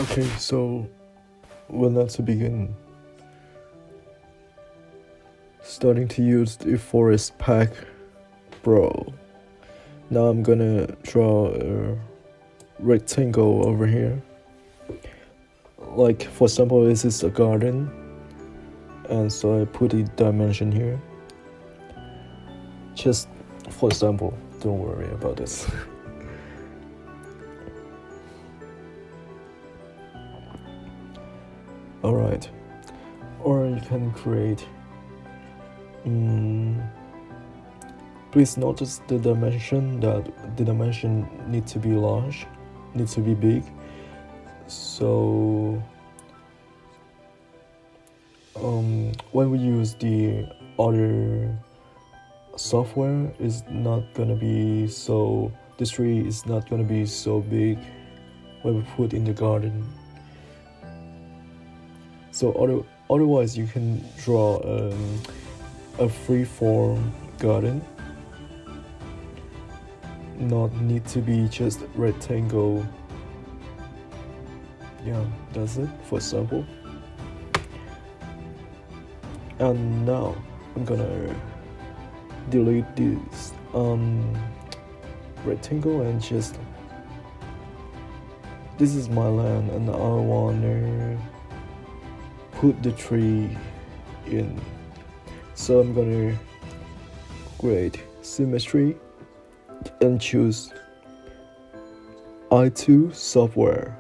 Okay, so well, not to begin. Starting to use the forest pack, bro. Now I'm gonna draw a rectangle over here. Like for example, this is a garden, and so I put the dimension here. Just for example, don't worry about this. Alright, or you can create. Please notice the dimension, that the dimension need to be large, needs to be big. So when we use the other software, is not gonna be so, the tree is not gonna be so big when we put in the garden. So otherwise you can draw a free-form garden, not need to be just rectangle. Yeah, that's it for example. And now I'm gonna delete this rectangle and just, this is my land and I wanna put the tree in. So I'm gonna create symmetry and choose Itoo software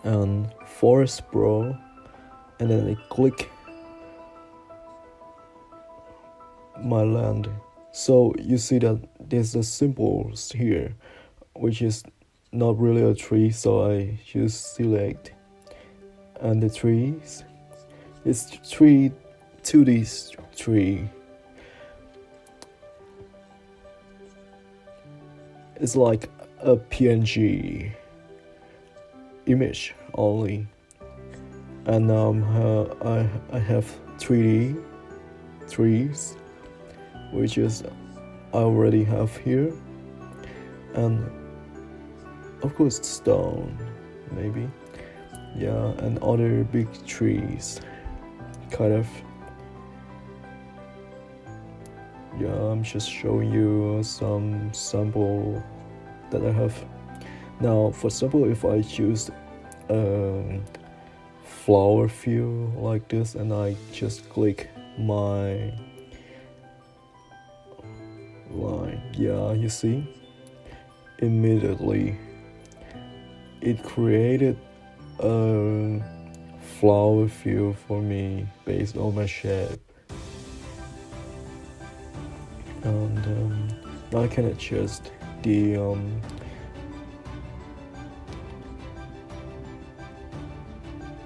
and Forest Pro, and then I click my land. So you see that there's the symbols here, which is not really a tree, so I choose select, and the trees, it's 2D tree. It's like a PNG image only. And now I have 3D trees, which is I already have here, and of course stone maybe, yeah, and other big trees, kind of. Yeah, I'm just showing you some sample that I have. Now for example, if I choose flower field like this and I just click my line, yeah, you see, immediately it created a flower field for me based on my shape. And now I can adjust the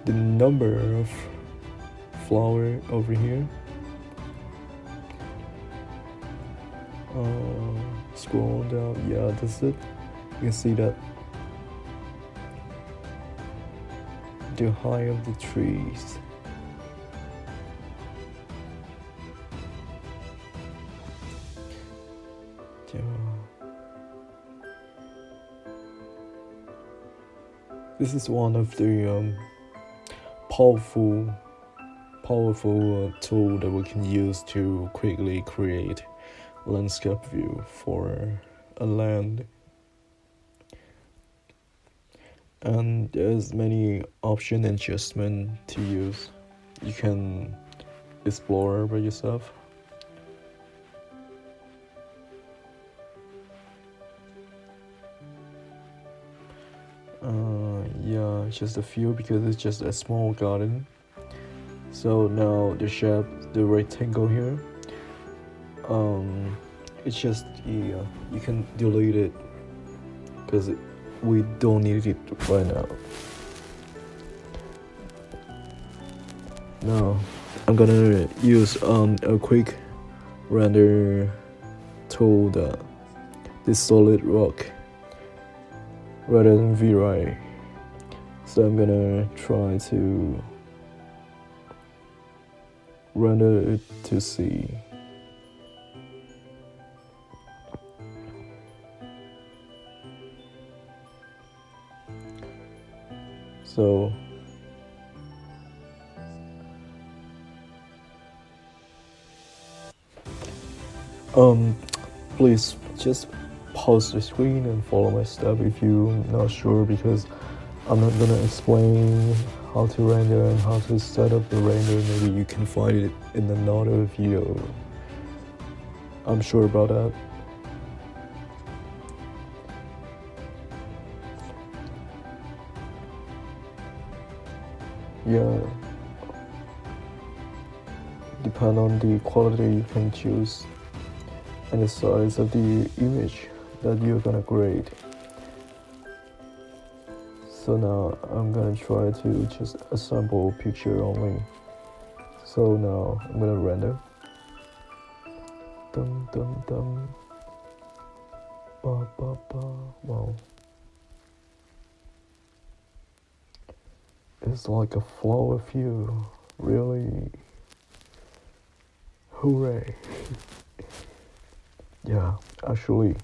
number of flower over here. Scroll down, yeah, that's it. You can see that the height of the trees. Yeah. This is one of the powerful tool that we can use to quickly create landscape view for a land. And there's many option adjustment to use. You can explore by yourself. Yeah, just a few because it's just a small garden. So now the shape, the rectangle here, it's just, yeah, you can delete it because we don't need it right now. Now I'm gonna use a quick render tool, that this solid rock rather than V-Ray. So I'm gonna try to render it to see. So um please just pause the screen and follow my step if you're not sure, because I'm not gonna explain how to render and how to set up the render. Maybe you can find it in another video. I'm sure about that. Yeah, depend on the quality you can choose and the size of the image that you're gonna create. So now I'm gonna try to just assemble picture only. So now I'm gonna render. Dum dum dum. Ba ba ba. Wow. It's like a flow of you. Really. Hooray. Yeah, actually